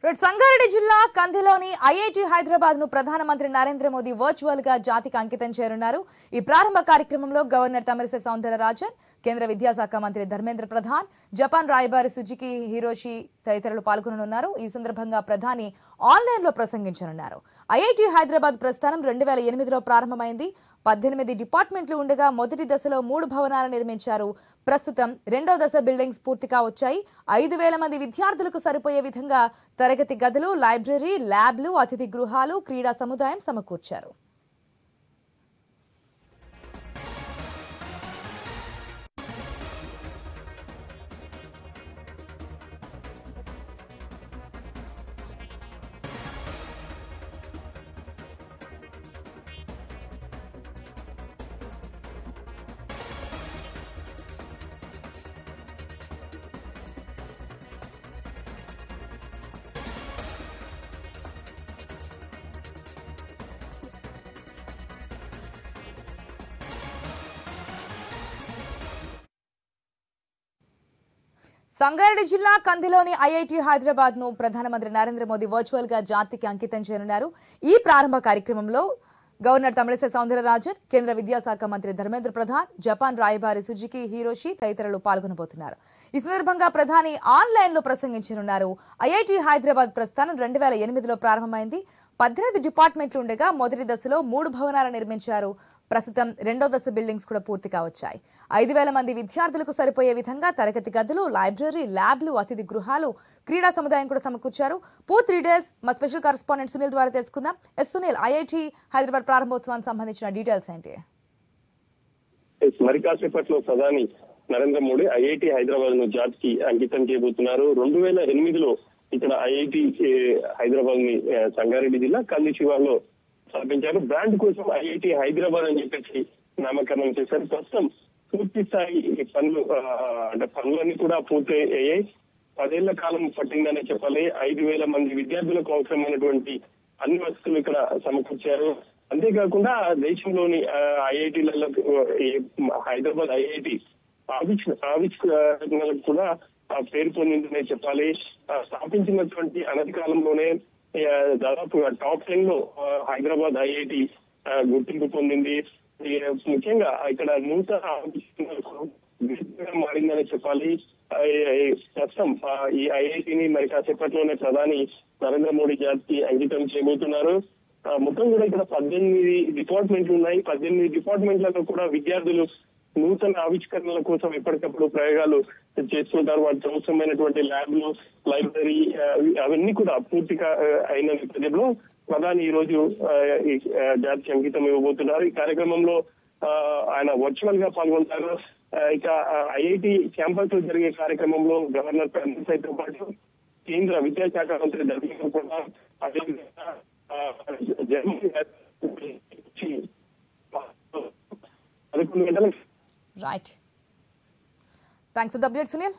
సంగారెడ్డి జిల్లా కందిలోని ఐఐటి హైదరాబాద్ ను ప్రధానమంత్రి నరేంద్ర మోదీ వర్చువల్ గా జాతికి అంకితం చేయనున్నారు. ఈ ప్రారంభ కార్యక్రమంలో గవర్నర్ తమిళిసై సౌందరరాజన్, కేంద్ర విద్యాశాఖ మంత్రి ధర్మేంద్ర ప్రధాన్, జపాన్ రాయబారి సుజుకి హిరోషి తదితరులు పాల్గొననున్నారు. ఈ సందర్భంగా ప్రధాని ఆన్లైన్ లో ప్రసంగించనున్నారు. ఐఐటి హైదరాబాద్ ప్రస్థానం 2008లో ప్రారంభమైంది. 18 డిపార్ట్మెంట్లు ఉండగా మొదటి దశలో 3 భవనాలు నిర్మించారు. ప్రస్తుతం రెండో దశ బిల్డింగ్స్ పూర్తిగా వచ్చాయి. 5,000 మంది విద్యార్థులకు సరిపోయే విధంగా తరగతి గదులు, లైబ్రరీ, ల్యాబ్లు, అతిథి గృహాలు, క్రీడా సముదాయం సమకూర్చారు. సంగారెడ్డి జిల్లా కందిలోని ఐఐటి హైదరాబాద్ ను ప్రధానమంత్రి నరేంద్ర మోదీ వర్చువల్ గా జాతికి అంకితం చేయనున్నారు. ఈ ప్రారంభ కార్యక్రమంలో గవర్నర్ తమిళిసై సౌందరరాజన్, కేంద్ర విద్యాశాఖ మంత్రి ధర్మేంద్ర ప్రధాన్, జపాన్ రాయబారి సుజుకి హిరోషి తదితరులు పాల్గొనబోతున్నారు. ఈ సందర్భంగా ప్రధాని ఆన్లైన్ లో ప్రసంగించనున్నారు. ఐఐటి హైదరాబాద్ ప్రస్థానం 2008లో ప్రారంభమైంది. 18 డిపార్ట్మెంట్లు ఉండగా మొదటి దశలో 3 భవనాలు నిర్మించారు. ప్రస్తుతం రెండో దశ బిల్డింగ్స్ కూడా పూర్తిగా వచ్చాయి. 5,000 మంది విద్యార్థులకు సరిపోయే విధంగా తరగతి గదులు, లైబ్రరీ, ల్యాబ్లు, అతిథి గృహాలు, క్రీడా సముదాయం కూడా సమకూర్చారు. పూర్తి డీటెయిల్స్ మా స్పెషల్ కరెస్పాండెంట్ సునీల్ ద్వారా తెలుసుకుందాం. సునీల్, ఐఐటి హైదరాబాద్ ప్రారంభోత్సవానికి సంబంధించిన డీటెయిల్స్ ఏంటి? మరి కాసేపట్లో ప్రధాని నరేంద్ర మోడీ ఐఐటి హైదరాబాద్ ను జాతికి అంకితం చేయబోతున్నారు. 2008లో ఇక్కడ ఐఐటి హైదరాబాద్ ని సంగారెడ్డి జిల్లా కంది శివార్లో స్థాపించారు. బ్రాండ్ కోసం ఐఐటి హైదరాబాద్ అని చెప్పేసి నామకరణం చేశారు. ప్రస్తుతం పూర్తి స్థాయి పనులన్నీ కూడా పూర్తి అయ్యాయి. 10 ఏళ్ల కాలం పట్టిందనే చెప్పాలి. 5,000 మంది విద్యార్థులకు అవసరమైనటువంటి అన్ని వసతులు ఇక్కడ సమకూర్చారు. అంతేకాకుండా దేశంలోని ఐఐటీలలో హైదరాబాద్ ఐఐటి ఆవిష్కరణలకు కూడా పేరు పొందిందనే చెప్పాలి. స్థాపించినటువంటి అనతి కాలంలోనే దాదాపుగా టాప్ 10 లో హైదరాబాద్ ఐఐటి గుర్తింపు పొందింది. ముఖ్యంగా ఇక్కడ నూతన ఆవిష్కరణలకు మారిందని చెప్పాలి. ప్రస్తుతం ఈ ఐఐటిని మరి కాసేపట్లోనే ప్రధాని నరేంద్ర మోడీ జాతికి అంకితం చేయబోతున్నారు. మొత్తం కూడా ఇక్కడ 18 డిపార్ట్మెంట్లు ఉన్నాయి. 18 డిపార్ట్మెంట్లలో కూడా విద్యార్థులు నూతన ఆవిష్కరణల కోసం ఎప్పటికప్పుడు ప్రయోగాలు చేస్తుంటారు. వాటికి అవసరమైనటువంటి ల్యాబ్లు, లైబ్రరీ అవన్నీ కూడా పూర్తిగా అయిన నేపథ్యంలో ప్రధాని ఈ రోజు జాతికి అంకితం ఇవ్వబోతున్నారు. ఈ కార్యక్రమంలో ఆయన వర్చువల్ గా పాల్గొంటారు. ఇక ఐఐటి క్యాంపస్ లో జరిగే కార్యక్రమంలో గవర్నర్ తమిళిసైతో పాటు కేంద్ర విద్యాశాఖ మంత్రి ధర్మేంద్ర ప్రధాన్, అదేవిధంగా జర్మనీ 11 గంటలకు Right. Thanks for the update, Sunil.